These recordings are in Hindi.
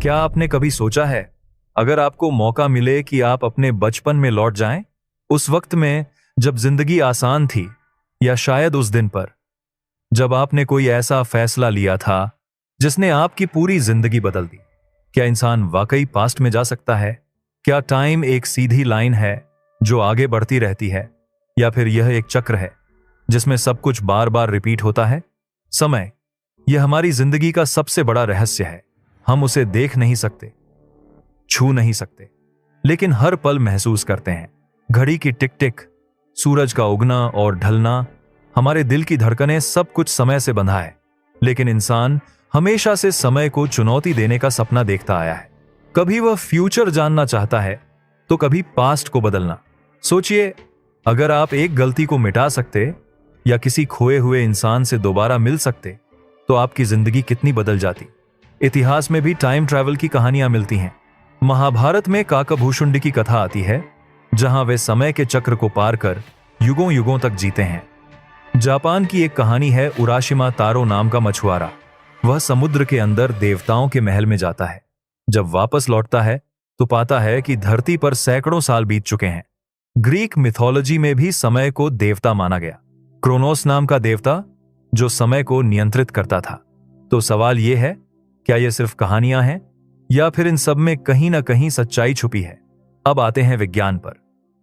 क्या आपने कभी सोचा है, अगर आपको मौका मिले कि आप अपने बचपन में लौट जाएं, उस वक्त में जब जिंदगी आसान थी, या शायद उस दिन पर जब आपने कोई ऐसा फैसला लिया था जिसने आपकी पूरी जिंदगी बदल दी? क्या इंसान वाकई पास्ट में जा सकता है? क्या टाइम एक सीधी लाइन है जो आगे बढ़ती रहती है, या फिर यह एक चक्र है जिसमें सब कुछ बार बार रिपीट होता है? समय, यह हमारी जिंदगी का सबसे बड़ा रहस्य है। हम उसे देख नहीं सकते, छू नहीं सकते, लेकिन हर पल महसूस करते हैं। घड़ी की टिक टिक, सूरज का उगना और ढलना, हमारे दिल की धड़कनें, सब कुछ समय से बंधा है। लेकिन इंसान हमेशा से समय को चुनौती देने का सपना देखता आया है। कभी वह फ्यूचर जानना चाहता है, तो कभी पास्ट को बदलना। सोचिए, अगर आप एक गलती को मिटा सकते या किसी खोए हुए इंसान से दोबारा मिल सकते, तो आपकी जिंदगी कितनी बदल जाती। इतिहास में भी टाइम ट्रैवल की कहानियां मिलती हैं। महाभारत में काकाभूषुंडी की कथा आती है, जहां वे समय के चक्र को पार कर युगों युगों तक जीते हैं। जापान की एक कहानी है उराशिमा तारो नाम का मछुआरा। वह समुद्र के अंदर देवताओं के महल में जाता है। जब वापस लौटता है तो पाता है कि धरती पर सैकड़ों साल बीत चुके हैं। ग्रीक मिथोलॉजी में भी समय को देवता माना गया, क्रोनोस नाम का देवता जो समय को नियंत्रित करता था। तो सवाल यह है, क्या यह सिर्फ कहानियां हैं, या फिर इन सब में कहीं ना कहीं सच्चाई छुपी है? अब आते हैं विज्ञान पर।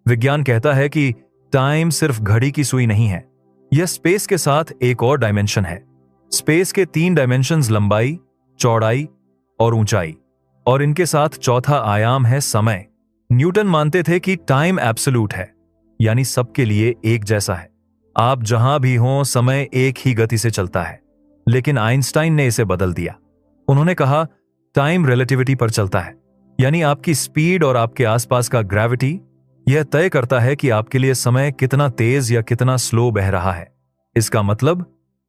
विज्ञान कहता है कि टाइम सिर्फ घड़ी की सुई नहीं है, यह स्पेस के साथ एक और डायमेंशन है। स्पेस के 3 डायमेंशंस, लंबाई, चौड़ाई और ऊंचाई, और इनके साथ चौथा आयाम है समय। न्यूटन मानते थे कि टाइम एब्सोल्यूट है, यानी सबके लिए एक जैसा है। आप जहां भी हों, समय एक ही गति से चलता है। लेकिन आइंस्टाइन ने इसे बदल दिया। उन्होंने कहा, टाइम रिलेटिविटी पर चलता है, यानी आपकी स्पीड और आपके आसपास का ग्रेविटी यह तय करता है कि आपके लिए समय कितना तेज या कितना स्लो बह रहा है। इसका मतलब,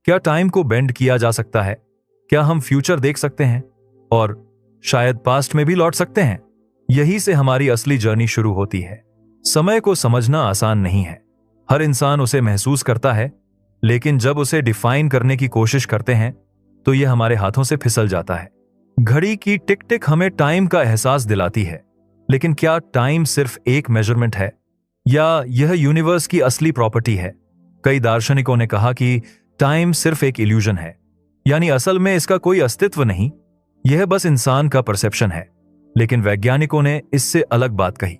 क्या टाइम को बेंड किया जा सकता है? क्या हम फ्यूचर देख सकते हैं और शायद पास्ट में भी लौट सकते हैं? यही से हमारी असली जर्नी शुरू होती है। समय को समझना आसान नहीं है। हर इंसान उसे महसूस करता है, लेकिन जब उसे डिफाइन करने की कोशिश करते हैं तो यह हमारे हाथों से फिसल जाता है। घड़ी की टिक टिक हमें टाइम का एहसास दिलाती है, लेकिन क्या टाइम सिर्फ एक मेजरमेंट है, या यह यूनिवर्स की असली प्रॉपर्टी है? कई दार्शनिकों ने कहा कि टाइम सिर्फ एक इल्यूजन है, यानी असल में इसका कोई अस्तित्व नहीं, यह बस इंसान का परसेप्शन है। लेकिन वैज्ञानिकों ने इससे अलग बात कही।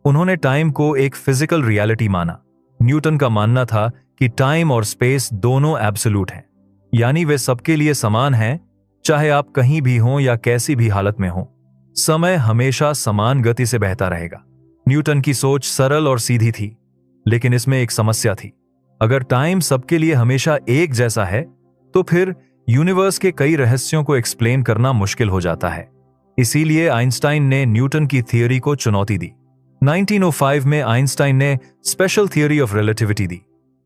उन्होंने टाइम को एक फिजिकल रियलिटी माना। न्यूटन का मानना था कि टाइम और स्पेस दोनों एब्सोल्यूट हैं, यानी वे सबके लिए समान हैं, चाहे आप कहीं भी हों या कैसी भी हालत में हों। समय हमेशा समान गति से बहता रहेगा। न्यूटन की सोच सरल और सीधी थी, लेकिन इसमें एक समस्या थी। अगर टाइम सबके लिए हमेशा एक जैसा है, तो फिर यूनिवर्स के कई रहस्यों को एक्सप्लेन करना मुश्किल हो जाता है। इसीलिए आइंस्टाइन ने न्यूटन की थियोरी को चुनौती दी। 1905 में आइंस्टाइन ने स्पेशल थियोरी ऑफ रिलेटिविटी दी।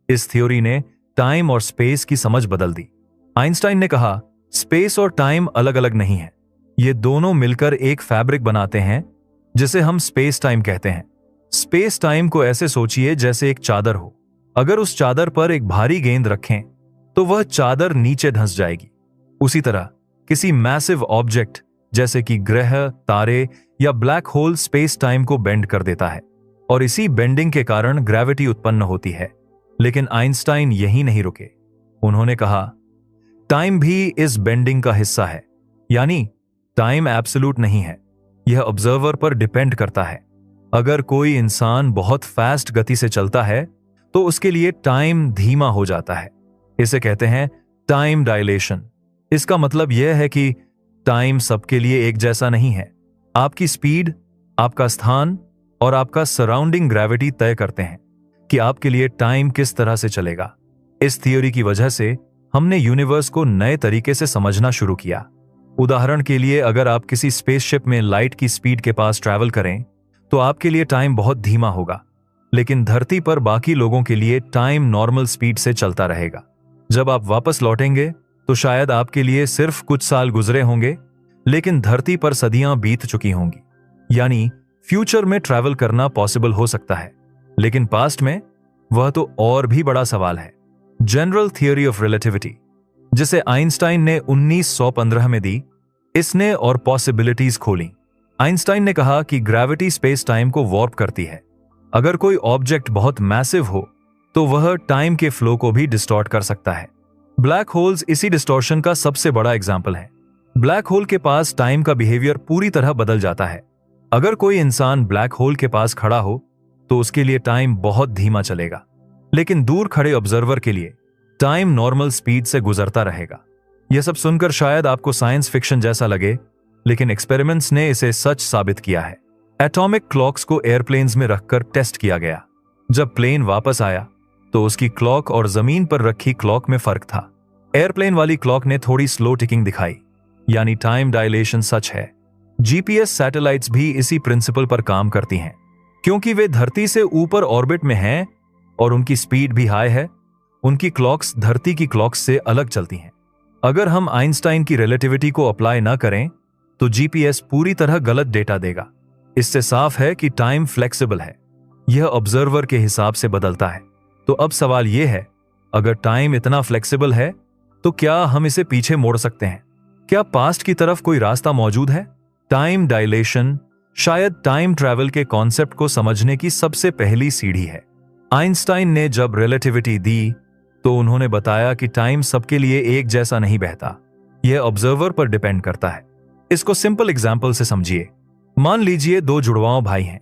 इस थ्योरी ने टाइम और स्पेस की समझ बदल दी। आइंस्टाइन ने कहा, स्पेस और टाइम अलग अलग नहीं है, ये दोनों मिलकर एक फैब्रिक बनाते हैं जिसे हम स्पेस टाइम कहते हैं। स्पेस टाइम को ऐसे सोचिए जैसे एक चादर हो। अगर उस चादर पर एक भारी गेंद रखें तो वह चादर नीचे धंस जाएगी। उसी तरह किसी मैसिव ऑब्जेक्ट जैसे कि ग्रह, तारे या ब्लैक होल स्पेस टाइम को बेंड कर देता है, और इसी बेंडिंग के कारण ग्रेविटी उत्पन्न होती है। लेकिन आइंस्टाइन यहीं नहीं रुके। उन्होंने कहा, टाइम भी इस बेंडिंग का हिस्सा है, यानी टाइम एब्सोल्यूट नहीं है, यह ऑब्जर्वर पर डिपेंड करता है। अगर कोई इंसान बहुत फास्ट गति से चलता है तो उसके लिए टाइम धीमा हो जाता है। इसे कहते हैं टाइम डायलेशन। इसका मतलब यह है कि टाइम सबके लिए एक जैसा नहीं है। आपकी स्पीड, आपका स्थान और आपका सराउंडिंग ग्रेविटी तय करते हैं कि आपके लिए टाइम किस तरह से चलेगा। इस थियोरी की वजह से हमने यूनिवर्स को नए तरीके से समझना शुरू किया। उदाहरण के लिए, अगर आप किसी स्पेसशिप में लाइट की स्पीड के पास ट्रैवल करें तो आपके लिए टाइम बहुत धीमा होगा, लेकिन धरती पर बाकी लोगों के लिए टाइम नॉर्मल स्पीड से चलता रहेगा। जब आप वापस लौटेंगे तो शायद आपके लिए सिर्फ कुछ साल गुजरे होंगे, लेकिन धरती पर सदियां बीत चुकी होंगी। यानी फ्यूचर में ट्रैवल करना पॉसिबल हो सकता है, लेकिन पास्ट में, वह तो और भी बड़ा सवाल है। जनरल थियोरी ऑफ रिलेटिविटी, जिसे आइंस्टाइन ने 1915 में दी, इसने और पॉसिबिलिटीज खोली। आइंस्टाइन ने कहा कि ग्रेविटी स्पेस टाइम को वॉर्प करती है। अगर कोई ऑब्जेक्ट बहुत मैसिव हो तो वह टाइम के फ्लो को भी डिस्टॉर्ट कर सकता है। ब्लैक होल्स इसी डिस्टॉर्शन का सबसे बड़ा एग्जाम्पल है। ब्लैक होल के पास टाइम का बिहेवियर पूरी तरह बदल जाता है। अगर कोई इंसान ब्लैक होल के पास खड़ा हो तो उसके लिए टाइम बहुत धीमा चलेगा, लेकिन दूर खड़े ऑब्जर्वर के लिए टाइम नॉर्मल स्पीड से गुजरता रहेगा। यह सब सुनकर शायद आपको साइंस फिक्शन जैसा लगे, लेकिन एक्सपेरिमेंट्स ने इसे सच साबित किया है। एटॉमिक क्लॉक्स को एयरप्लेन्स में रखकर टेस्ट किया गया। जब प्लेन वापस आया तो उसकी क्लॉक और जमीन पर रखी क्लॉक में फर्क था। एयरप्लेन वाली क्लॉक ने थोड़ी स्लो टिकिंग दिखाई, यानी टाइम डायलेशन सच है। जीपीएस सैटेलाइट्स भी इसी प्रिंसिपल पर काम करती हैं। क्योंकि वे धरती से ऊपर ऑर्बिट में हैं और उनकी स्पीड भी हाई है, उनकी क्लॉक्स धरती की क्लॉक्स से अलग चलती हैं। अगर हम आइंस्टाइन की रिलेटिविटी को अप्लाई ना करें तो जीपीएस पूरी तरह गलत डेटा देगा। इससे साफ है कि टाइम फ्लेक्सिबल है, यह ऑब्जर्वर के हिसाब से बदलता है। तो अब सवाल यह है, अगर टाइम इतना फ्लेक्सिबल है तो क्या हम इसे पीछे मोड़ सकते हैं? क्या पास्ट की तरफ कोई रास्ता मौजूद है? टाइम डायलेशन शायद टाइम ट्रैवल के कॉन्सेप्ट को समझने की सबसे पहली सीढ़ी है। आइंस्टाइन ने जब रिलेटिविटी दी तो उन्होंने बताया कि टाइम सबके लिए एक जैसा नहीं बहता, यह ऑब्जर्वर पर डिपेंड करता है। इसको सिंपल एग्जाम्पल से समझिए। मान लीजिए दो जुड़वाओं भाई हैं,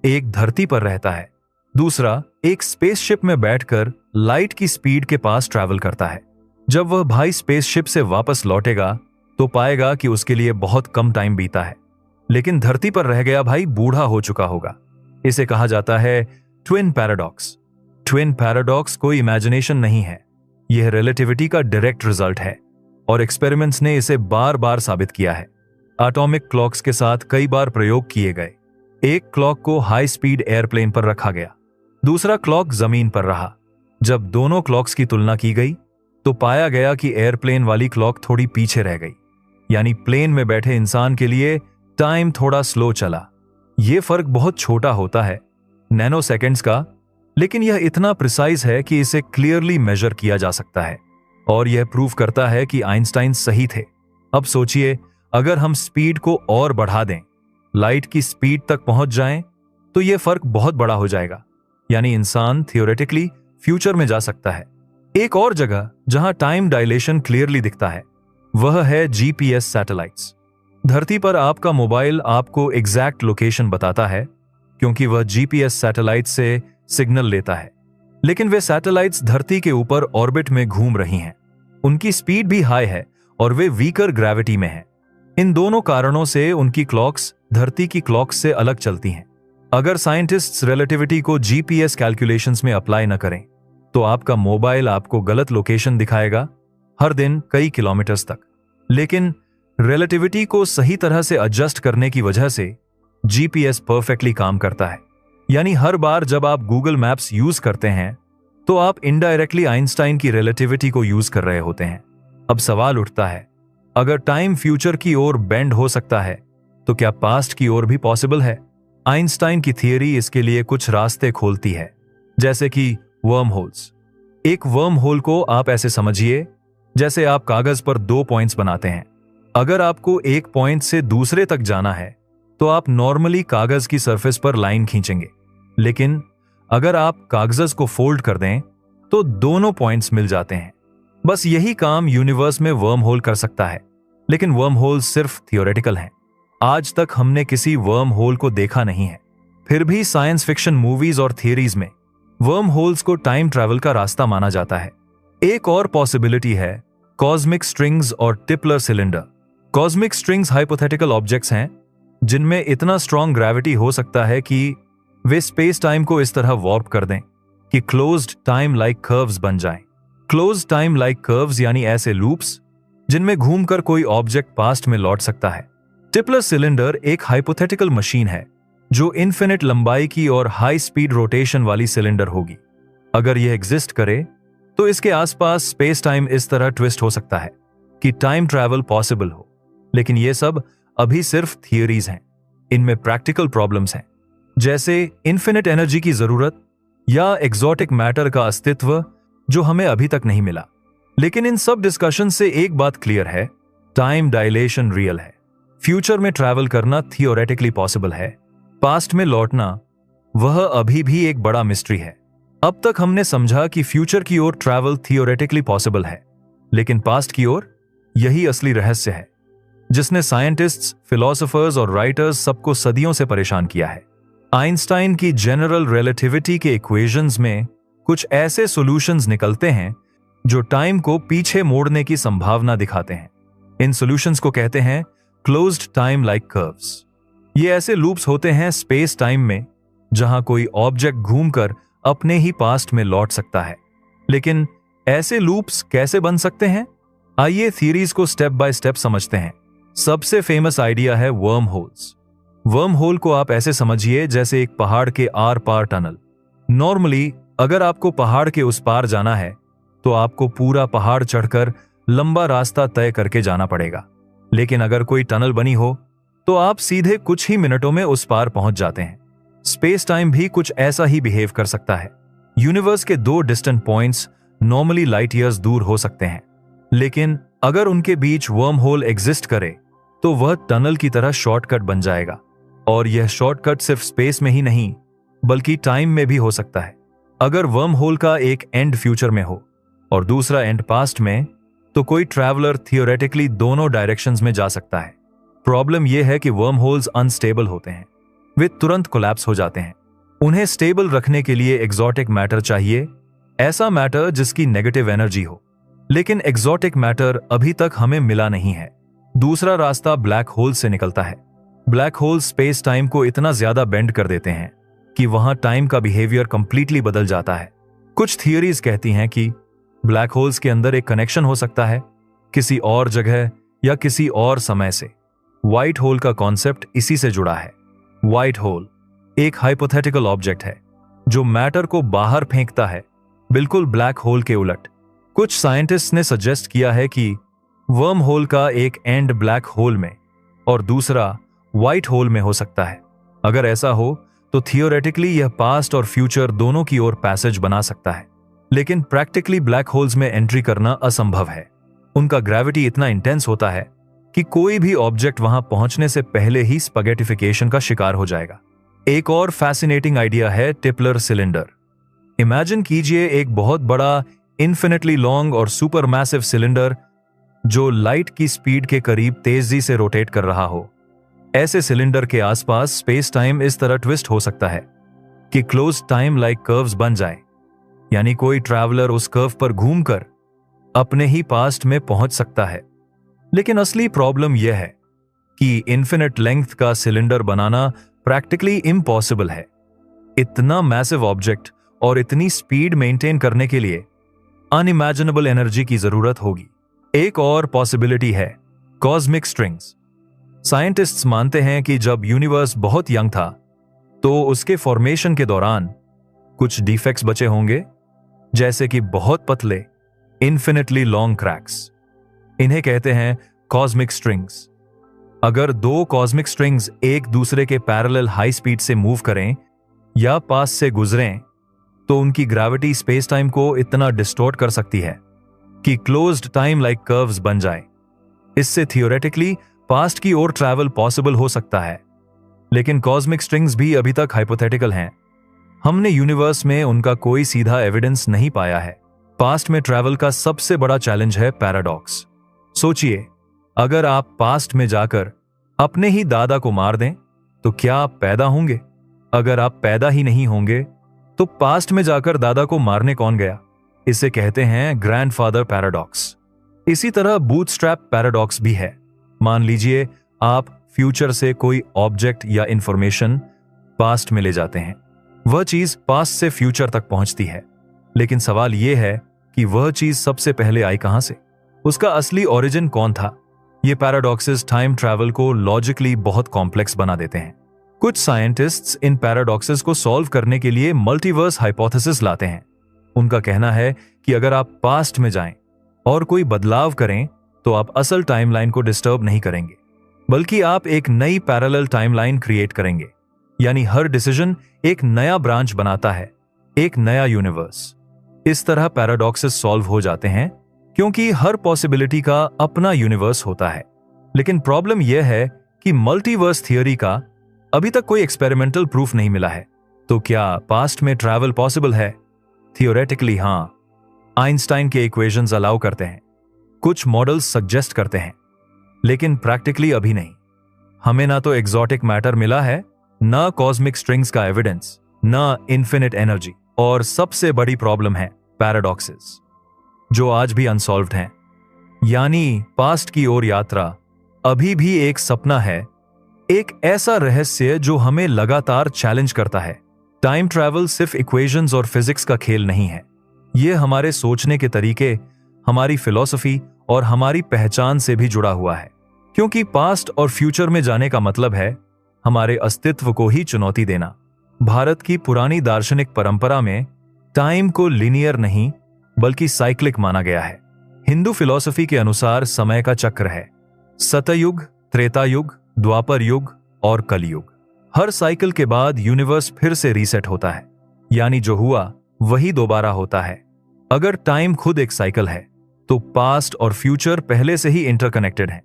एक धरती पर रहता है, दूसरा एक स्पेसशिप में बैठकर लाइट की स्पीड के पास ट्रैवल करता है। जब वह भाई स्पेसशिप से वापस लौटेगा तो पाएगा कि उसके लिए बहुत कम टाइम बीता है, लेकिन धरती पर रह गया भाई बूढ़ा हो चुका होगा। इसे कहा जाता है ट्विन पैराडॉक्स। ट्विन पैराडॉक्स कोई इमेजिनेशन नहीं है, यह रिलेटिविटी का डायरेक्ट रिजल्ट है और एक्सपेरिमेंट्स ने इसे बार बार साबित किया है। एटॉमिक क्लॉक्स के साथ कई बार प्रयोग किए गए। एक क्लॉक को हाई स्पीड एयरप्लेन पर रखा गया, दूसरा क्लॉक जमीन पर रहा। जब दोनों क्लॉक्स की तुलना की गई तो पाया गया कि एयरप्लेन वाली क्लॉक थोड़ी पीछे रह गई, यानी प्लेन में बैठे इंसान के लिए टाइम थोड़ा स्लो चला। यह फर्क बहुत छोटा होता है, नैनो सेकेंड्स का, लेकिन यह इतना प्रिसाइज है कि इसे क्लियरली मेजर किया जा सकता है और यह प्रूव करता है कि आइंस्टाइन सही थे। अब सोचिए, अगर हम स्पीड को और बढ़ा दें, लाइट की स्पीड तक पहुंच जाएं, तो यह फर्क बहुत बड़ा हो जाएगा, यानी इंसान थियोरेटिकली फ्यूचर में जा सकता है। एक और जगह जहां टाइम डायलेशन क्लियरली दिखता है वह है जीपीएस सैटेलाइट्स। धरती पर आपका मोबाइल आपको एग्जैक्ट लोकेशन बताता है क्योंकि वह जीपीएस सैटेलाइट से सिग्नल लेता है, लेकिन वे सैटेलाइट्स धरती के ऊपर ऑर्बिट में घूम रही हैं। उनकी स्पीड भी हाई है और वे वीकर ग्रेविटी में हैं। इन दोनों कारणों से उनकी क्लॉक्स धरती की क्लॉक्स से अलग चलती हैं। अगर साइंटिस्ट्स रिलेटिविटी को जीपीएस कैलकुलेशंस में अप्लाई न करें तो आपका मोबाइल आपको गलत लोकेशन दिखाएगा हर दिन कई किलोमीटर्स तक। लेकिन रिलेटिविटी को सही तरह से एडजस्ट करने की वजह से जीपीएस परफेक्टली काम करता है, यानी हर बार जब आप गूगल मैप्स यूज करते हैं तो आप इनडायरेक्टली आइंस्टाइन की रिलेटिविटी को यूज कर रहे होते हैं। अब सवाल उठता है, अगर टाइम फ्यूचर की ओर बेंड हो सकता है तो क्या पास्ट की ओर भी पॉसिबल है? आइंस्टाइन की थियरी इसके लिए कुछ रास्ते खोलती है, जैसे कि वर्म होल्स। एक वर्म होल को आप ऐसे समझिए जैसे आप कागज पर दो पॉइंट्स बनाते हैं। अगर आपको एक पॉइंट से दूसरे तक जाना है तो आप नॉर्मली कागज की सरफेस पर लाइन खींचेंगे, लेकिन अगर आप कागज को फोल्ड कर दें तो दोनों पॉइंट्स मिल जाते हैं। बस यही काम यूनिवर्स में वर्म होल कर सकता है, लेकिन वर्म होल सिर्फ थियोरेटिकल हैं। आज तक हमने किसी वर्म होल को देखा नहीं है, फिर भी साइंस फिक्शन मूवीज और थियरीज में वर्म होल्स को टाइम ट्रैवल का रास्ता माना जाता है। एक और पॉसिबिलिटी है कॉस्मिक स्ट्रिंग्स और Tipler cylinder. Cosmic strings hypothetical objects हैं जिनमें इतना स्ट्रॉन्ग ग्रेविटी हो सकता है कि वे स्पेस टाइम को इस तरह वॉर्प कर दें कि क्लोज्ड टाइम लाइक कर्व्स बन जाएं। क्लोज्ड टाइम लाइक कर्व्स यानी ऐसे लूप्स जिनमें घूमकर कोई ऑब्जेक्ट पास्ट में लौट सकता है। टिपलर सिलेंडर एक हाइपोथेटिकल मशीन है जो इन्फिनिट लंबाई की और हाई स्पीड रोटेशन वाली सिलेंडर होगी। अगर यह एग्जिस्ट करे तो इसके आसपास स्पेस टाइम इस तरह ट्विस्ट हो सकता है कि टाइम ट्रैवल पॉसिबल हो, लेकिन यह सब अभी सिर्फ थियरीज हैं। इनमें प्रैक्टिकल प्रॉब्लम्स हैं, जैसे इन्फिनिट एनर्जी की जरूरत या एक्सोटिक मैटर का अस्तित्व जो हमें अभी तक नहीं मिला। लेकिन इन सब डिस्कशन से एक बात क्लियर है, टाइम डायलेशन रियल है। फ्यूचर में ट्रैवल करना थियोरेटिकली पॉसिबल है, पास्ट में लौटना वह अभी भी एक बड़ा मिस्ट्री है। अब तक हमने समझा कि फ्यूचर की ओर ट्रैवल थियोरेटिकली पॉसिबल है, लेकिन पास्ट की ओर यही असली रहस्य है जिसने साइंटिस्ट्स, फिलोसोफर्स और राइटर्स सबको सदियों से परेशान किया है। आइंस्टाइन की जनरल रिलेटिविटी के इक्वेशंस में कुछ ऐसे सॉल्यूशंस निकलते हैं जो टाइम को पीछे मोड़ने की संभावना दिखाते हैं। इन सॉल्यूशंस को कहते हैं क्लोज्ड टाइम लाइक कर्व्स। ये ऐसे लूप्स होते हैं स्पेस टाइम में जहां कोई ऑब्जेक्ट घूमकर अपने ही पास्ट में लौट सकता है। लेकिन ऐसे लूप्स कैसे बन सकते हैं? आइए थियरीज को स्टेप बाय स्टेप समझते हैं। सबसे फेमस आइडिया है वर्म होल्स। वर्म होल को आप ऐसे समझिए जैसे एक पहाड़ के आर पार टनल। नॉर्मली अगर आपको पहाड़ के उस पार जाना है तो आपको पूरा पहाड़ चढ़कर लंबा रास्ता तय करके जाना पड़ेगा, लेकिन अगर कोई टनल बनी हो तो आप सीधे कुछ ही मिनटों में उस पार पहुंच जाते हैं। स्पेस टाइम भी कुछ ऐसा ही बिहेव कर सकता है। यूनिवर्स के दो distant points normally light years दूर हो सकते हैं, लेकिन अगर उनके बीच वर्म होल एग्जिस्ट करे तो वह टनल की तरह शॉर्टकट बन जाएगा। और यह शॉर्टकट सिर्फ स्पेस में ही नहीं बल्कि टाइम में भी हो सकता है। अगर वर्म होल का एक एंड फ्यूचर में हो और दूसरा एंड पास्ट में, तो कोई ट्रैवलर थियोरेटिकली दोनों डायरेक्शंस में जा सकता है। प्रॉब्लम यह है कि वर्म होल्स अनस्टेबल होते हैं, वे तुरंत कोलैप्स हो जाते हैं। उन्हें स्टेबल रखने के लिए एग्जॉटिक मैटर चाहिए, ऐसा मैटर जिसकी नेगेटिव एनर्जी हो, लेकिन एग्जॉटिक मैटर अभी तक हमें मिला नहीं है। दूसरा रास्ता ब्लैक होल से निकलता है। ब्लैक होल स्पेस टाइम को इतना ज्यादा बेंड कर देते हैं कि वहां टाइम का बिहेवियर कंप्लीटली बदल जाता है। कुछ थियरीज कहती हैं कि ब्लैक होल्स के अंदर एक कनेक्शन हो सकता है किसी और जगह या किसी और समय से। व्हाइट होल का कॉन्सेप्ट इसी से जुड़ा है। व्हाइट होल एक हाइपोथेटिकल ऑब्जेक्ट है जो मैटर को बाहर फेंकता है, बिल्कुल ब्लैक होल के उलट। कुछ साइंटिस्ट ने सजेस्ट किया है कि वर्म होल का एक एंड ब्लैक होल में और दूसरा व्हाइट होल में हो सकता है। अगर ऐसा हो तो थियोरेटिकली यह पास्ट और फ्यूचर दोनों की ओर पैसेज बना सकता है, लेकिन प्रैक्टिकली ब्लैक होल्स में एंट्री करना असंभव है। उनका ग्रेविटी इतना इंटेंस होता है कि कोई भी ऑब्जेक्ट वहां पहुंचने से पहले ही स्पैगेटिफिकेशन का शिकार हो जाएगा। एक और फैसिनेटिंग आइडिया है टिपलर सिलेंडर। इमेजिन कीजिए एक बहुत बड़ा इन्फिनिटली लॉन्ग और सुपर मैसिव सिलेंडर जो लाइट की स्पीड के करीब तेजी से रोटेट कर रहा हो। ऐसे सिलेंडर के आसपास स्पेस टाइम इस तरह ट्विस्ट हो सकता है कि क्लोज टाइम लाइक कर्व्स बन जाए, यानी कोई ट्रैवलर उस कर्व पर घूमकर अपने ही पास्ट में पहुंच सकता है। लेकिन असली प्रॉब्लम यह है कि इन्फिनिट लेंथ का सिलेंडर बनाना प्रैक्टिकली इम्पॉसिबल है। इतना मैसिव ऑब्जेक्ट और इतनी स्पीड मेंटेन करने के लिए अनइमेजिनेबल एनर्जी की जरूरत होगी। एक और पॉसिबिलिटी है कॉस्मिक स्ट्रिंग्स। साइंटिस्ट्स मानते हैं कि जब यूनिवर्स बहुत यंग था तो उसके फॉर्मेशन के दौरान कुछ डिफेक्ट्स बचे होंगे, जैसे कि बहुत पतले इन्फिनिटली लॉन्ग क्रैक्स। इन्हें कहते हैं कॉस्मिक स्ट्रिंग्स। अगर दो कॉस्मिक स्ट्रिंग्स एक दूसरे के पैरेलल हाई स्पीड से मूव करें या पास से गुजरें तो उनकी ग्रेविटी स्पेस टाइम को इतना डिस्टॉर्ट कर सकती है कि क्लोज्ड टाइम लाइक कर्व्स बन जाए। इससे थियोरेटिकली पास्ट की ओर ट्रैवल पॉसिबल हो सकता है, लेकिन कॉस्मिक स्ट्रिंग्स भी अभी तक हाइपोथेटिकल हैं। हमने यूनिवर्स में उनका कोई सीधा एविडेंस नहीं पाया है। पास्ट में ट्रैवल का सबसे बड़ा चैलेंज है पैराडॉक्स। सोचिए, अगर आप पास्ट में जाकर अपने ही दादा को मार दें तो क्या आप पैदा होंगे? अगर आप पैदा ही नहीं होंगे तो पास्ट में जाकर दादा को मारने कौन गया? इसे कहते हैं ग्रैंडफादर पैराडॉक्स। इसी तरह बूटस्ट्रैप पैराडॉक्स भी है। मान लीजिए आप फ्यूचर से कोई ऑब्जेक्ट या इंफॉर्मेशन पास्ट में ले जाते हैं। वह चीज पास्ट से फ्यूचर तक पहुंचती है, लेकिन सवाल यह है कि वह चीज सबसे पहले आई कहां से? उसका असली ओरिजिन कौन था? ये पैराडॉक्सेस टाइम ट्रैवल को लॉजिकली बहुत कॉम्प्लेक्स बना देते हैं। कुछ साइंटिस्ट्स इन पैराडॉक्सेस को सॉल्व करने के लिए मल्टीवर्स हाइपोथेसिस लाते हैं। उनका कहना है कि अगर आप पास्ट में जाएं और कोई बदलाव करें तो आप असल टाइमलाइन को डिस्टर्ब नहीं करेंगे, बल्कि आप एक नई पैरेलल टाइमलाइन क्रिएट करेंगे। यानी हर डिसीजन एक नया ब्रांच बनाता है, एक नया यूनिवर्स। इस तरह पैराडॉक्सेस सॉल्व हो जाते हैं क्योंकि हर पॉसिबिलिटी का अपना यूनिवर्स होता है। लेकिन प्रॉब्लम यह है कि मल्टीवर्स थियरी का अभी तक कोई एक्सपेरिमेंटल प्रूफ नहीं मिला है। तो क्या पास्ट में ट्रैवल पॉसिबल है? थियोरेटिकली हाँ, आइंस्टाइन के इक्वेशंस अलाउ करते हैं, कुछ मॉडल्स सजेस्ट करते हैं, लेकिन प्रैक्टिकली अभी नहीं। हमें ना तो एग्जॉटिक मैटर मिला है, ना कॉस्मिक स्ट्रिंग्स का एविडेंस, ना इन्फिनिट एनर्जी, और सबसे बड़ी प्रॉब्लम है पैराडॉक्सेस, जो आज भी अनसॉल्व्ड हैं। यानी पास्ट की ओर यात्रा अभी भी एक सपना है, एक ऐसा रहस्य जो हमें लगातार चैलेंज करता है। टाइम ट्रैवल सिर्फ इक्वेशंस और फिजिक्स का खेल नहीं है, यह हमारे सोचने के तरीके, हमारी फिलॉसफी और हमारी पहचान से भी जुड़ा हुआ है। क्योंकि पास्ट और फ्यूचर में जाने का मतलब है हमारे अस्तित्व को ही चुनौती देना। भारत की पुरानी दार्शनिक परंपरा में टाइम को लिनियर नहीं बल्कि साइक्लिक माना गया है। हिंदू फिलॉसफी के अनुसार समय का चक्र है, सतयुग, त्रेता युग, द्वापर युग और कलयुग। हर साइकिल के बाद यूनिवर्स फिर से रीसेट होता है, यानी जो हुआ वही दोबारा होता है। अगर टाइम खुद एक साइकिल है तो पास्ट और फ्यूचर पहले से ही इंटरकनेक्टेड हैं।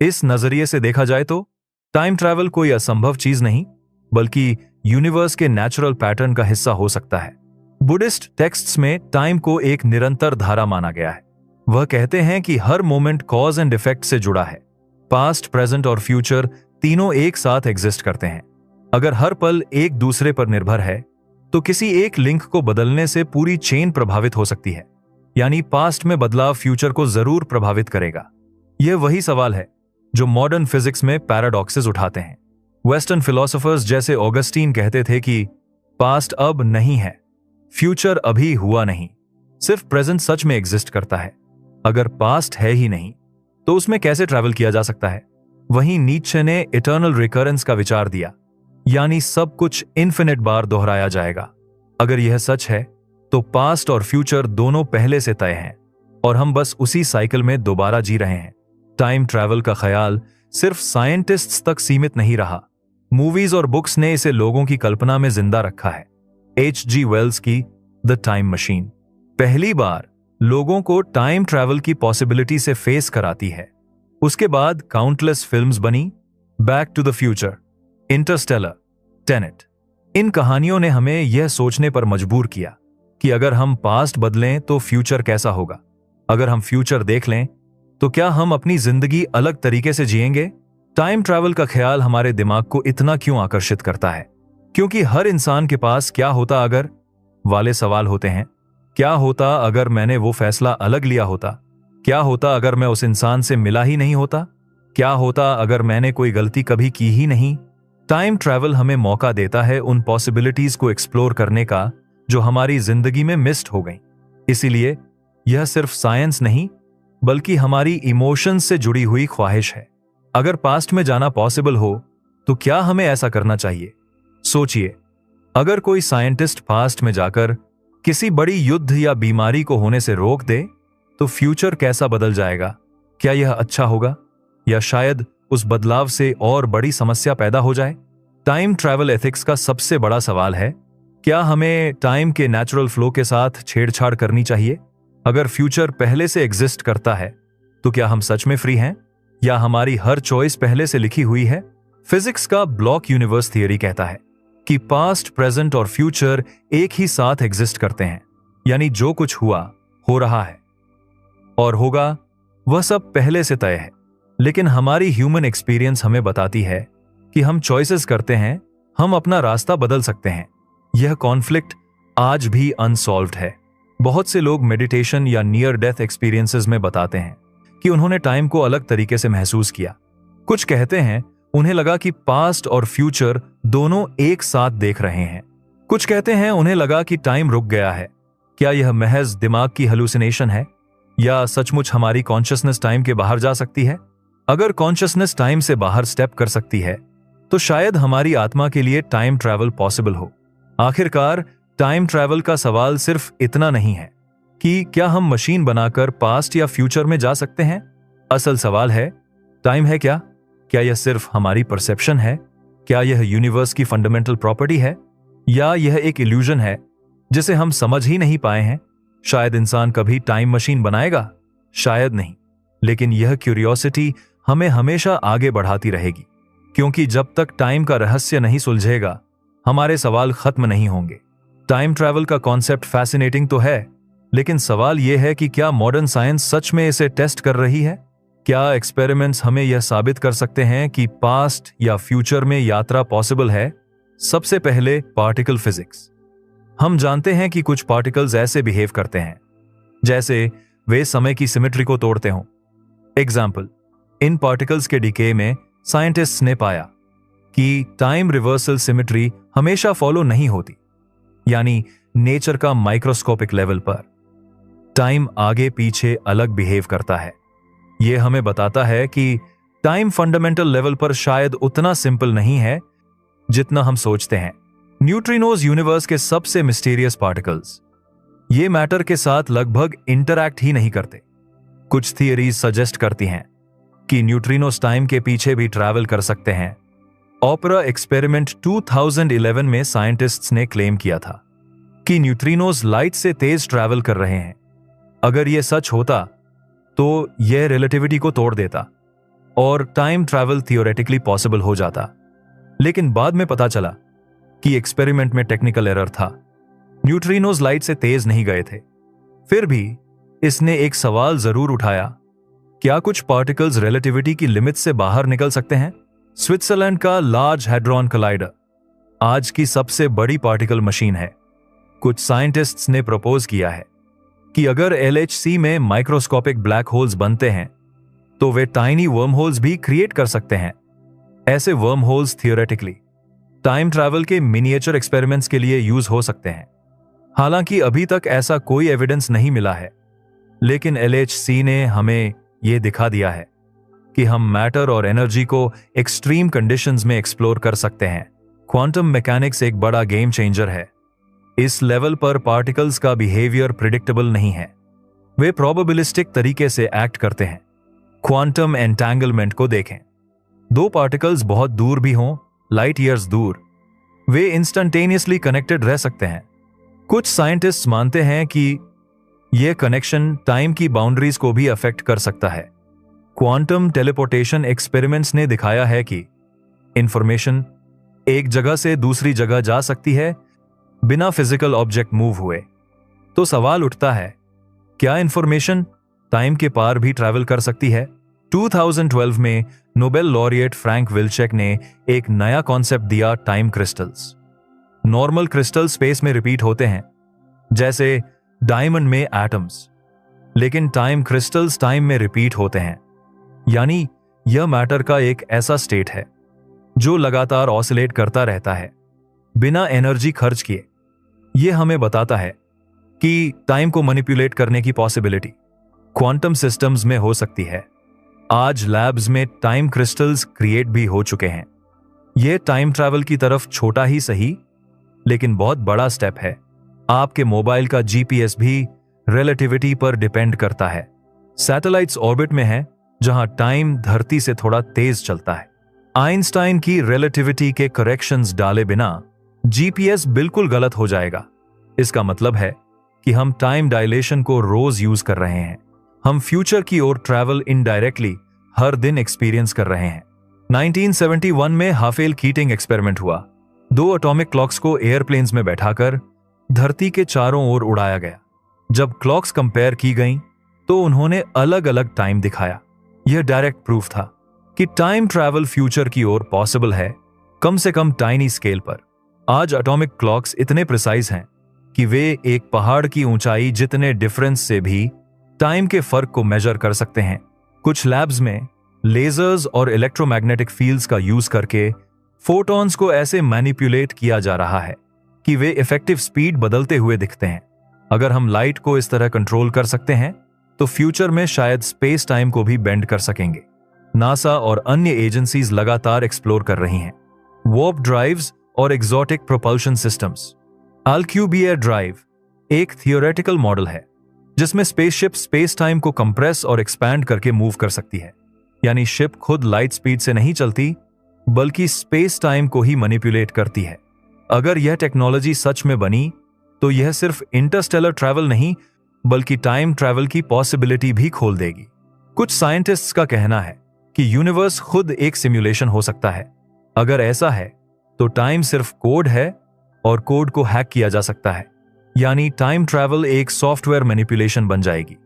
इस नजरिए से देखा जाए तो टाइम ट्रैवल कोई असंभव चीज नहीं बल्कि यूनिवर्स के नेचुरल पैटर्न का हिस्सा हो सकता है। बुद्धिस्ट टेक्स्ट्स में टाइम को एक निरंतर धारा माना गया है। वह कहते हैं कि हर मोमेंट कॉज एंड इफेक्ट से जुड़ा है। पास्ट, प्रेजेंट और फ्यूचर तीनों एक साथ एग्जिस्ट करते हैं। अगर हर पल एक दूसरे पर निर्भर है तो किसी एक लिंक को बदलने से पूरी चेन प्रभावित हो सकती है। यानी पास्ट में बदलाव फ्यूचर को जरूर प्रभावित करेगा। यह वही सवाल है जो मॉडर्न फिजिक्स में पैराडॉक्सेस उठाते हैं। वेस्टर्न फिलोसोफर्स जैसे ऑगस्टीन कहते थे कि पास्ट अब नहीं है, फ्यूचर अभी हुआ नहीं, सिर्फ प्रेजेंट सच में एग्जिस्ट करता है। अगर पास्ट है ही नहीं तो उसमें कैसे ट्रैवल किया जा सकता है? वहीं नीत्शे ने इटर्नल रिकरेंस का विचार दिया, यानी सब कुछ इन्फिनिट बार दोहराया जाएगा। अगर यह सच है तो पास्ट और फ्यूचर दोनों पहले से तय हैं और हम बस उसी साइकिल में दोबारा जी रहे हैं। टाइम ट्रैवल का ख्याल सिर्फ साइंटिस्ट्स तक सीमित नहीं रहा, मूवीज और बुक्स ने इसे लोगों की कल्पना में जिंदा रखा है। H.G. वेल्स की द टाइम मशीन पहली बार लोगों को टाइम ट्रैवल की पॉसिबिलिटी से फेस कराती है। उसके बाद काउंटलेस फिल्म्स बनी, Back to the future, Interstellar, Tenet. इन कहानियों ने हमें यह सोचने पर मजबूर किया कि अगर हम पास्ट बदलें तो फ्यूचर कैसा होगा, अगर हम फ्यूचर देख लें तो क्या हम अपनी जिंदगी अलग तरीके से जिएंगे। टाइम ट्रैवल का ख्याल हमारे दिमाग को इतना क्यों आकर्षित करता है? क्योंकि हर इंसान के पास क्या होता अगर वाले सवाल होते हैं। क्या होता अगर मैंने वो फैसला अलग लिया होता? क्या होता अगर मैं उस इंसान से मिला ही नहीं होता? क्या होता अगर मैंने कोई गलती कभी की ही नहीं? टाइम ट्रैवल हमें मौका देता है उन पॉसिबिलिटीज को एक्सप्लोर करने का जो हमारी जिंदगी में मिस्ड हो गई। इसीलिए यह सिर्फ साइंस नहीं बल्कि हमारी इमोशंस से जुड़ी हुई ख्वाहिश है। अगर पास्ट में जाना पॉसिबल हो तो क्या हमें ऐसा करना चाहिए? सोचिए, अगर कोई साइंटिस्ट पास्ट में जाकर किसी बड़ी युद्ध या बीमारी को होने से रोक दे तो फ्यूचर कैसा बदल जाएगा? क्या यह अच्छा होगा या शायद उस बदलाव से और बड़ी समस्या पैदा हो जाए? टाइम ट्रैवल एथिक्स का सबसे बड़ा सवाल है, क्या हमें टाइम के नेचुरल फ्लो के साथ छेड़छाड़ करनी चाहिए? अगर फ्यूचर पहले से एग्जिस्ट करता है तो क्या हम सच में फ्री हैं या हमारी हर चॉइस पहले से लिखी हुई है? फिजिक्स का ब्लॉक यूनिवर्स थियरी कहता है कि पास्ट, प्रेजेंट और फ्यूचर एक ही साथ एग्जिस्ट करते हैं। यानी जो कुछ हुआ, हो रहा है और होगा वह सब पहले से तय है। लेकिन हमारी ह्यूमन एक्सपीरियंस हमें बताती है कि हम चॉइसेस करते हैं, हम अपना रास्ता बदल सकते हैं। यह कॉन्फ्लिक्ट आज भी अनसॉल्व्ड है। बहुत से लोग मेडिटेशन या नियर डेथ एक्सपीरियंसेस में बताते हैं कि उन्होंने टाइम को अलग तरीके से महसूस किया। कुछ कहते हैं उन्हें लगा कि पास्ट और फ्यूचर दोनों एक साथ देख रहे हैं। कुछ कहते हैं उन्हें लगा कि टाइम रुक गया है। क्या यह महज दिमाग की हेलुसिनेशन है या सचमुच हमारी कॉन्शियसनेस टाइम के बाहर जा सकती है? अगर कॉन्शियसनेस टाइम से बाहर स्टेप कर सकती है तो शायद हमारी आत्मा के लिए टाइम ट्रैवल पॉसिबल हो। आखिरकार टाइम ट्रैवल का सवाल सिर्फ इतना नहीं है कि क्या हम मशीन बनाकर पास्ट या फ्यूचर में जा सकते हैं। असल सवाल है, टाइम है क्या? क्या यह सिर्फ हमारी परसेप्शन है? क्या यह यूनिवर्स की फंडामेंटल प्रॉपर्टी है या यह एक इल्यूजन है जिसे हम समझ ही नहीं पाए हैं? शायद इंसान कभी टाइम मशीन बनाएगा, शायद नहीं, लेकिन यह क्यूरियोसिटी हमें हमेशा आगे बढ़ाती रहेगी। क्योंकि जब तक टाइम का रहस्य नहीं सुलझेगा, हमारे सवाल खत्म नहीं होंगे। टाइम ट्रैवल का कॉन्सेप्ट फैसिनेटिंग तो है, लेकिन सवाल यह है कि क्या मॉडर्न साइंस सच में इसे टेस्ट कर रही है? क्या एक्सपेरिमेंट्स हमें यह साबित कर सकते हैं कि पास्ट या फ्यूचर में यात्रा पॉसिबल है? सबसे पहले पार्टिकल फिजिक्स। हम जानते हैं कि कुछ पार्टिकल्स ऐसे बिहेव करते हैं जैसे वे समय की सिमेट्री को तोड़ते हों। एग्जाम्पल, इन पार्टिकल्स के डिके में साइंटिस्ट्स ने पाया कि टाइम रिवर्सल सिमेट्री हमेशा फॉलो नहीं होती, यानी नेचर का माइक्रोस्कोपिक लेवल पर टाइम आगे पीछे अलग बिहेव करता है। यह हमें बताता है कि टाइम फंडामेंटल लेवल पर शायद उतना सिंपल नहीं है जितना हम सोचते हैं। न्यूट्रिनोज यूनिवर्स के सबसे मिस्टीरियस पार्टिकल्स, ये मैटर के साथ लगभग इंटरैक्ट ही नहीं करते। कुछ थियरीज सजेस्ट करती हैं कि न्यूट्रिनोस टाइम के पीछे भी ट्रैवल कर सकते हैं। ओपेरा एक्सपेरिमेंट 2011 में साइंटिस्ट्स ने क्लेम किया था कि न्यूट्रिनोस लाइट से तेज ट्रैवल कर रहे हैं। अगर यह सच होता तो यह रिलेटिविटी को तोड़ देता और टाइम ट्रैवल थियोरेटिकली पॉसिबल हो जाता। लेकिन बाद में पता चला कि एक्सपेरिमेंट में टेक्निकल एरर था। न्यूट्रिनोज लाइट से तेज नहीं गए थे। फिर भी इसने एक सवाल जरूर उठाया, क्या कुछ पार्टिकल्स रिलेटिविटी की लिमिट से बाहर निकल सकते हैं? स्विट्जरलैंड का लार्ज हैड्रॉन कोलाइडर आज की सबसे बड़ी पार्टिकल मशीन है। कुछ साइंटिस्ट्स ने प्रपोज किया है कि अगर LHC में माइक्रोस्कोपिक ब्लैक होल्स बनते हैं तो वे टाइनी वर्म होल्स भी क्रिएट कर सकते हैं। ऐसे worm holes theoretically time travel के मिनिएचर एक्सपेरिमेंट्स के लिए यूज हो सकते हैं। हालांकि अभी तक ऐसा कोई एविडेंस नहीं मिला है, लेकिन LHC ने हमें यह दिखा दिया है कि हम मैटर और एनर्जी को एक्सट्रीम कंडीशंस में एक्सप्लोर कर सकते हैं। क्वांटम मैकेनिक्स एक बड़ा गेम चेंजर है। इस लेवल पर पार्टिकल्स का बिहेवियर प्रिडिक्टेबल नहीं है, वे प्रोबेबिलिस्टिक तरीके से एक्ट करते हैं। क्वांटम एंटेंगलमेंट को देखें। दो पार्टिकल्स बहुत दूर भी हों, लाइट ईयर्स दूर, वे इंस्टेंटेनियसली कनेक्टेड रह सकते हैं। कुछ साइंटिस्ट्स मानते हैं कि यह कनेक्शन टाइम की बाउंड्रीज को भी अफेक्ट कर सकता है। क्वांटम टेलीपोर्टेशन एक्सपेरिमेंट्स ने दिखाया है कि इंफॉर्मेशन एक जगह से दूसरी जगह जा सकती है बिना फिजिकल ऑब्जेक्ट मूव हुए। तो सवाल उठता है, क्या इंफॉर्मेशन टाइम के पार भी ट्रैवल कर सकती है? 2012 में नोबेल लॉरिएट फ्रैंक विल्चेक ने एक नया कॉन्सेप्ट दिया, time crystals. Normal crystal space में रिपीट होते हैं जैसे डायमंड में एटम्स, लेकिन टाइम क्रिस्टल्स टाइम में रिपीट होते हैं, यानी यह मैटर का एक ऐसा स्टेट है जो लगातार ऑसिलेट करता रहता है बिना एनर्जी खर्च किए। यह हमें बताता है कि टाइम को मैनिपुलेट करने की पॉसिबिलिटी क्वांटम सिस्टम्स में हो सकती है। आज लैब्स में टाइम क्रिस्टल्स क्रिएट भी हो चुके हैं। यह टाइम ट्रैवल की तरफ छोटा ही सही लेकिन बहुत बड़ा स्टेप है। आपके मोबाइल का GPS भी रिलेटिविटी पर डिपेंड करता है। सैटेलाइट्स ऑर्बिट में है जहां टाइम धरती से थोड़ा तेज चलता है। आइंस्टाइन की रिलेटिविटी के करेक्शंस डाले बिना GPS बिल्कुल गलत हो जाएगा। इसका मतलब है कि हम टाइम डायलेशन को रोज यूज कर रहे हैं। हम फ्यूचर की ओर ट्रैवल इनडायरेक्टली हर दिन एक्सपीरियंस कर रहे हैं। 1971 में हाफेल कीटिंग एक्सपेरिमेंट हुआ। 2 एटॉमिक क्लॉक्स को एयरप्लेन्स में बैठाकर धरती के चारों ओर उड़ाया गया। जब क्लॉक्स कंपेयर की गईं, तो उन्होंने अलग अलग टाइम दिखाया। यह डायरेक्ट प्रूफ था कि टाइम ट्रैवल फ्यूचर की ओर पॉसिबल है, कम से कम टाइनी स्केल पर। आज एटॉमिक क्लॉक्स इतने प्रिसाइज हैं कि वे एक पहाड़ की ऊंचाई जितने डिफरेंस से भी टाइम के फर्क को मेजर कर सकते हैं। कुछ लैब्स में लेजर्स और इलेक्ट्रोमैग्नेटिक फील्ड्स का यूज करके फोटॉन्स को ऐसे मैनिपुलेट किया जा रहा है कि वे इफेक्टिव स्पीड बदलते हुए दिखते हैं। अगर हम लाइट को इस तरह कंट्रोल कर सकते हैं तो फ्यूचर में शायद स्पेस टाइम को भी बेंड कर सकेंगे। नासा और अन्य एजेंसीज लगातार एक्सप्लोर कर रही हैं। वार्प ड्राइव्स और एक्सोटिक प्रोपल्शन सिस्टम्स। अल्क्यूबियर ड्राइव एक थियोरेटिकल मॉडल है जिसमें स्पेसशिप स्पेस टाइम को कंप्रेस और एक्सपैंड करके मूव कर सकती है। यानी शिप खुद लाइट स्पीड से नहीं चलती बल्कि स्पेस टाइम को ही मैनिपुलेट करती है। अगर यह टेक्नोलॉजी सच में बनी तो यह सिर्फ इंटरस्टेलर ट्रैवल नहीं बल्कि टाइम ट्रैवल की पॉसिबिलिटी भी खोल देगी। कुछ साइंटिस्ट्स का कहना है कि यूनिवर्स खुद एक सिमुलेशन हो सकता है। अगर ऐसा है तो टाइम सिर्फ कोड है और कोड को हैक किया जा सकता है, यानी टाइम ट्रैवल एक सॉफ्टवेयर मैनिपुलेशन बन जाएगी।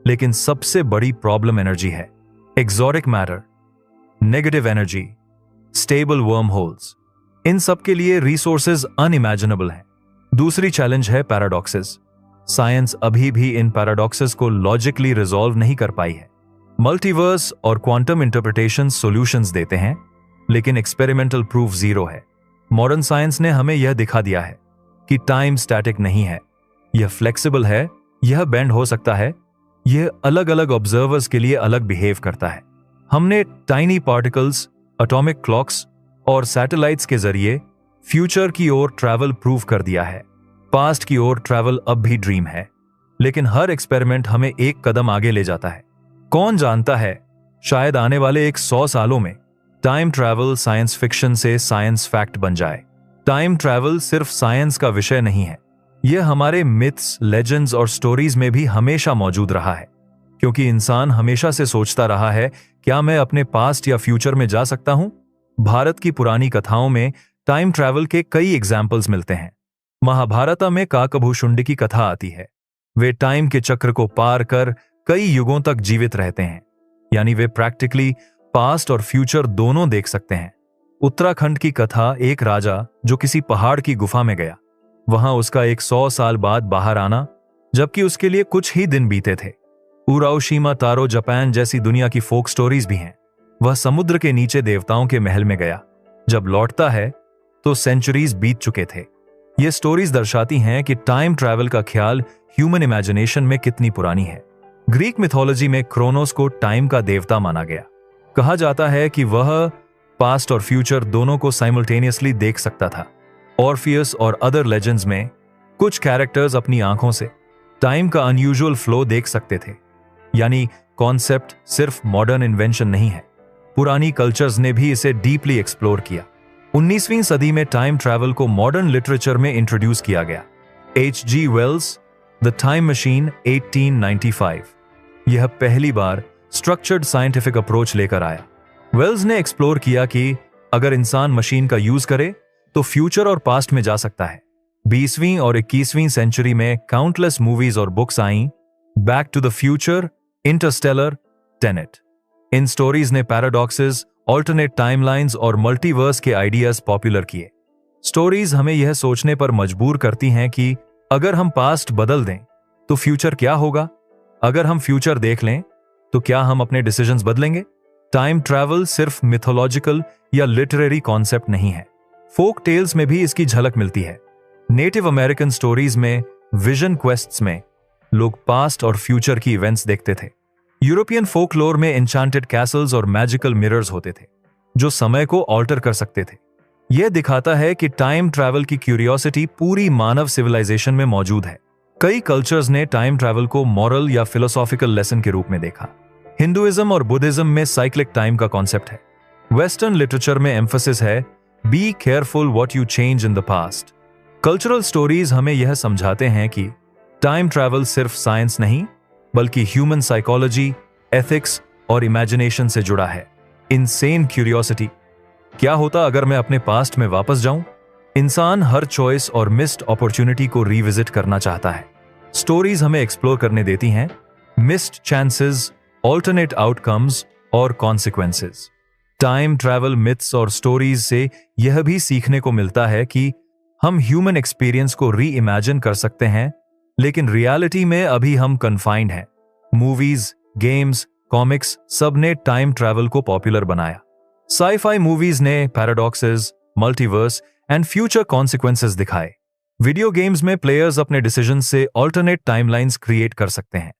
लेकिन सबसे बड़ी प्रॉब्लम एनर्जी है। Exotic matter, negative energy, stable worm holes, इन सब के लिए रिसोर्सेज अनइमेजिनेबल हैं। दूसरी चैलेंज है पैराडॉक्सेस। साइंस अभी भी इन पैराडॉक्सेस को लॉजिकली रिजॉल्व नहीं कर पाई है। मल्टीवर्स और क्वांटम इंटरप्रिटेशन सॉल्यूशंस देते हैं, लेकिन एक्सपेरिमेंटल प्रूफ जीरो है। मॉडर्न साइंस ने हमें यह दिखा दिया है कि टाइम स्टैटिक नहीं है, यह फ्लेक्सिबल है, यह बेंड हो सकता है, यह अलग अलग ऑब्जर्वर्स के लिए अलग बिहेव करता है। हमने टाइनी पार्टिकल्स, एटॉमिक क्लॉक्स और सैटेलाइट्स के जरिए फ्यूचर की ओर ट्रैवल प्रूव कर दिया है। पास्ट की ओर ट्रैवल अब भी ड्रीम है, लेकिन हर एक्सपेरिमेंट हमें एक कदम आगे ले जाता है। कौन जानता है, शायद आने वाले 100 सालों में टाइम ट्रैवल साइंस फिक्शन से साइंस फैक्ट बन जाए। टाइम ट्रैवल सिर्फ साइंस का विषय नहीं है, यह हमारे मिथ्स, लेजेंड्स और स्टोरीज में भी हमेशा मौजूद रहा है, क्योंकि इंसान हमेशा से सोचता रहा है, क्या मैं अपने पास्ट या फ्यूचर में जा सकता हूं? भारत की पुरानी कथाओं में टाइम ट्रैवल के कई एग्जाम्पल्स मिलते हैं। महाभारत में काकभूषुंड की कथा आती है। वे टाइम के चक्र को पार कर कई युगों तक जीवित रहते हैं, यानी वे प्रैक्टिकली पास्ट और फ्यूचर दोनों देख सकते हैं। उत्तराखंड की कथा एक राजा जो किसी पहाड़ की गुफा में गया, वहां उसका 100 साल बाद बाहर आना, जबकि उसके लिए कुछ ही दिन बीते थे। उराओशिमा तारो जापान जैसी दुनिया की फोक स्टोरीज भी हैं। वह समुद्र के नीचे देवताओं के महल में गया, जब लौटता है तो सेंचुरीज बीत चुके थे। ये स्टोरीज दर्शाती हैं कि टाइम ट्रैवल का ख्याल ह्यूमन इमेजिनेशन में कितनी पुरानी है। ग्रीक मिथोलॉजी में क्रोनोस को टाइम का देवता माना गया। कहा जाता है कि वह पास्ट और फ्यूचर दोनों को साइमल्टेनियसली देख सकता था। ऑर्फियस और अदर लेजेंड्स में कुछ कैरेक्टर्स अपनी आंखों से टाइम का अनयूजुअल फ्लो देख सकते थे, यानी कॉन्सेप्ट सिर्फ मॉडर्न इन्वेंशन नहीं है, पुरानी कल्चर्स ने भी इसे डीपली एक्सप्लोर किया। 19वीं सदी में टाइम ट्रैवल को मॉडर्न लिटरेचर में इंट्रोड्यूस किया गया। H.G. Wales, the time machine 1895, यह पहली बार स्ट्रक्चर्ड साइंटिफिक अप्रोच लेकर आया। वेल्स ने एक्सप्लोर किया कि अगर इंसान मशीन का यूज करे तो फ्यूचर और पास्ट में जा सकता है। 20वीं और 21वीं सेंचुरी में काउंटलेस मूवीज और बुक्स आईं, back to the future, Interstellar, Tenet. इन स्टोरीज ने पैराडॉक्सेस, ऑल्टरनेट टाइमलाइंस और मल्टीवर्स के आइडियाज पॉपुलर किए। स्टोरीज हमें यह सोचने पर मजबूर करती हैं कि अगर हम पास्ट बदल दें तो फ्यूचर क्या होगा? अगर हम फ्यूचर देख लें तो क्या हम अपने डिसीजंस बदलेंगे? टाइम ट्रैवल सिर्फ मिथोलॉजिकल या लिटरेरी कॉन्सेप्ट नहीं है, फोक टेल्स में भी इसकी झलक मिलती है। नेटिव अमेरिकन स्टोरीज में, विजन क्वेस्ट्स में लोग पास्ट और फ्यूचर की इवेंट्स देखते थे। यूरोपियन फोकलोर में एन्चांटेड कैसल्स और मैजिकल मिरर्स होते थे जो समय को ऑल्टर कर सकते थे। यह दिखाता है कि टाइम ट्रैवल की क्यूरियोसिटी पूरी मानव सिविलाइजेशन में मौजूद है। कई कल्चर्स ने टाइम ट्रैवल को मॉरल या फिलोसॉफिकल लेसन के रूप में देखा। हिंदुइज्म और बुद्धिज्म में साइक्लिक टाइम का कॉन्सेप्ट है। वेस्टर्न लिटरेचर में एम्फसिस है be careful what you change in the past. Cultural stories हमें यह समझाते हैं कि टाइम ट्रैवल सिर्फ साइंस नहीं, बल्कि ह्यूमन साइकोलॉजी, एथिक्स और इमेजिनेशन से जुड़ा है। इनसेन क्यूरियोसिटी, क्या होता अगर मैं अपने पास्ट में वापस जाऊं? इंसान हर चॉइस और मिस्ड अपॉर्चुनिटी को रिविजिट करना चाहता है। स्टोरीज हमें एक्सप्लोर करने देती हैं मिस्ड चांसेस, ऑल्टरनेट आउटकम्स और कॉन्सिक्वेंसेस। टाइम ट्रैवल मिथ्स और स्टोरीज से यह भी सीखने को मिलता है कि हम ह्यूमन एक्सपीरियंस को री इमेजिन कर सकते हैं, लेकिन रियलिटी में अभी हम कन्फाइंड हैं। मूवीज, गेम्स, कॉमिक्स सब ने टाइम ट्रैवल को पॉपुलर बनाया। साई-फाई मूवीज ने paradoxes, multiverse and future consequences दिखाए। वीडियो गेम्स में प्लेयर्स अपने डिसीजन से ऑल्टरनेट टाइमलाइंस क्रिएट कर सकते हैं।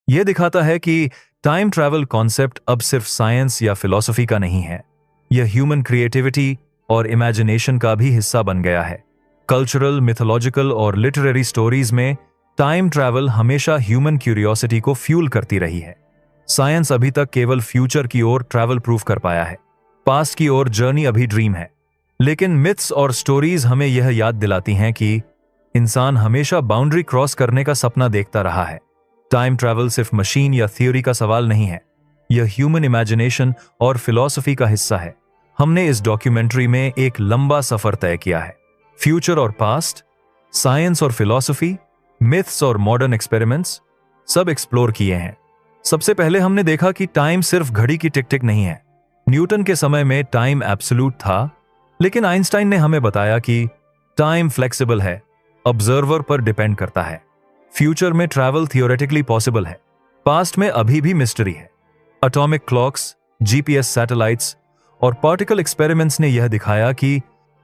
यह दिखाता है कि टाइम ट्रैवल कॉन्सेप्ट अब सिर्फ साइंस या फिलॉसफी का नहीं है, यह ह्यूमन क्रिएटिविटी और इमेजिनेशन का भी हिस्सा बन गया है। कल्चरल, मिथोलॉजिकल और लिटरेरी स्टोरीज में टाइम ट्रैवल हमेशा ह्यूमन क्यूरियोसिटी को फ्यूल करती रही है। साइंस अभी तक केवल फ्यूचर की ओर ट्रैवल प्रूफ कर पाया है, पास्ट की ओर जर्नी अभी ड्रीम है। लेकिन मिथ्स और स्टोरीज हमें यह याद दिलाती हैं कि इंसान हमेशा बाउंड्री क्रॉस करने का सपना देखता रहा है। टाइम ट्रैवल सिर्फ मशीन या थ्योरी का सवाल नहीं है, यह ह्यूमन इमेजिनेशन और फिलॉसफी का हिस्सा है। हमने इस डॉक्यूमेंट्री में एक लंबा सफर तय किया है। फ्यूचर और पास्ट, साइंस और फिलॉसफी, मिथ्स और मॉडर्न एक्सपेरिमेंट्स सब एक्सप्लोर किए हैं। सबसे पहले हमने देखा कि टाइम सिर्फ घड़ी की टिक टिक नहीं है। न्यूटन के समय में टाइम एब्सोल्यूट था, लेकिन आइंस्टाइन ने हमें बताया कि टाइम फ्लेक्सिबल है, ऑब्जर्वर पर डिपेंड करता है। फ्यूचर में ट्रैवल थियोरेटिकली पॉसिबल है, पास्ट में अभी भी मिस्ट्री है। एटॉमिक क्लॉक्स, जीपीएस सैटेलाइट्स और पार्टिकल एक्सपेरिमेंट्स ने यह दिखाया कि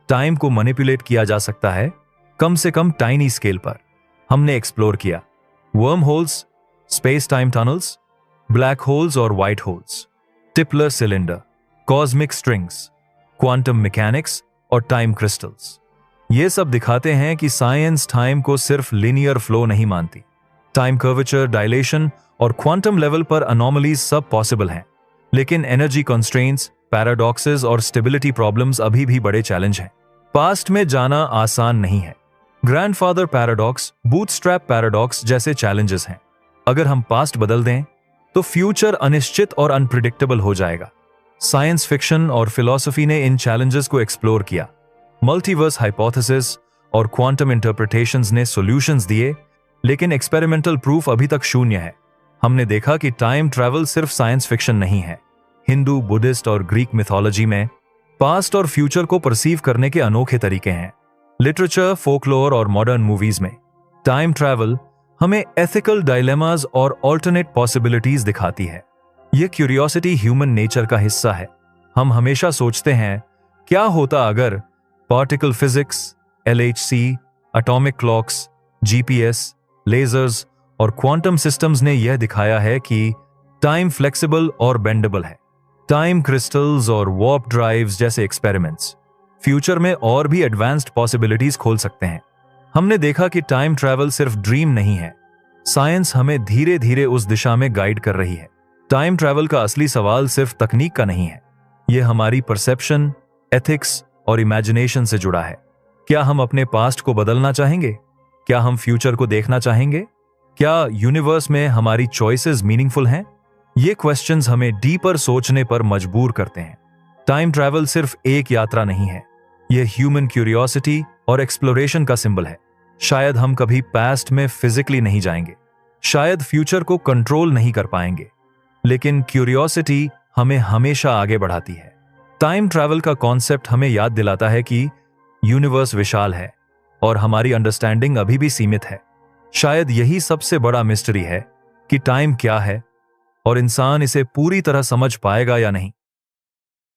टाइम को मैनिपुलेट किया जा सकता है, कम से कम टाइनी स्केल पर। हमने एक्सप्लोर किया worm holes, space time tunnels, black holes और white holes, Tipler cylinder, cosmic strings, quantum mechanics और टाइम क्रिस्टल्स। ये सब दिखाते हैं कि साइंस टाइम को सिर्फ लिनियर फ्लो नहीं मानती। टाइम कर्वेचर, डायलेशन और क्वांटम लेवल पर अनोमलीज सब पॉसिबल हैं, लेकिन एनर्जी कंस्ट्रेंट्स, पैराडॉक्सेस और स्टेबिलिटी प्रॉब्लम्स अभी भी बड़े चैलेंज हैं। पास्ट में जाना आसान नहीं है। ग्रैंडफादर पैराडॉक्स, बूटस्ट्रैप पैराडॉक्स जैसे चैलेंजेस हैं। अगर हम पास्ट बदल दें तो फ्यूचर अनिश्चित और अनप्रिडिक्टेबल हो जाएगा। साइंस फिक्शन और फिलॉसफी ने इन चैलेंजेस को एक्सप्लोर किया। मल्टीवर्स हाइपोथेसिस और क्वांटम इंटरप्रिटेशंस ने सॉल्यूशंस दिए, लेकिन एक्सपेरिमेंटल प्रूफ अभी तक शून्य है। हमने देखा कि टाइम ट्रैवल सिर्फ साइंस फिक्शन नहीं है। हिंदू, बुद्धिस्ट और ग्रीक मिथोलॉजी में पास्ट और फ्यूचर को परसीव करने के अनोखे तरीके हैं। लिटरेचर, फोकलोर और मॉडर्न मूवीज में टाइम ट्रैवल हमें एथिकल डायलेमास और ऑल्टरनेट पॉसिबिलिटीज दिखाती है। यह क्यूरियोसिटी ह्यूमन नेचर का हिस्सा है। हम हमेशा सोचते हैं, क्या होता अगर particle physics, LHC, atomic clocks, GPS, lasers और क्वांटम सिस्टम्स ने यह दिखाया है कि टाइम फ्लेक्सिबल और बेंडेबल है। टाइम क्रिस्टल्स और वार्प ड्राइव्स जैसे एक्सपेरिमेंट्स फ्यूचर में और भी एडवांस्ड पॉसिबिलिटीज खोल सकते हैं। हमने देखा कि टाइम ट्रैवल सिर्फ ड्रीम नहीं है। साइंस हमें धीरे धीरे उस दिशा में गाइड कर रही है। टाइम ट्रैवल का असली सवाल सिर्फ तकनीक का नहीं है, यह हमारी परसेप्शन, एथिक्स और इमेजिनेशन से जुड़ा है। क्या हम अपने पास्ट को बदलना चाहेंगे? क्या हम फ्यूचर को देखना चाहेंगे? क्या यूनिवर्स में हमारी चॉइसेस मीनिंगफुल हैं? ये क्वेश्चंस हमें डीपर सोचने पर मजबूर करते हैं। टाइम ट्रैवल सिर्फ एक यात्रा नहीं है, यह ह्यूमन क्यूरियोसिटी और एक्सप्लोरेशन का सिंबल है। शायद हम कभी पास्ट में फिजिकली नहीं जाएंगे, शायद फ्यूचर को कंट्रोल नहीं कर पाएंगे, लेकिन क्यूरियोसिटी हमें हमेशा आगे बढ़ाती है। टाइम ट्रैवल का कॉन्सेप्ट हमें याद दिलाता है कि यूनिवर्स विशाल है और हमारी अंडरस्टैंडिंग अभी भी सीमित है। शायद यही सबसे बड़ा मिस्ट्री है कि टाइम क्या है और इंसान इसे पूरी तरह समझ पाएगा या नहीं।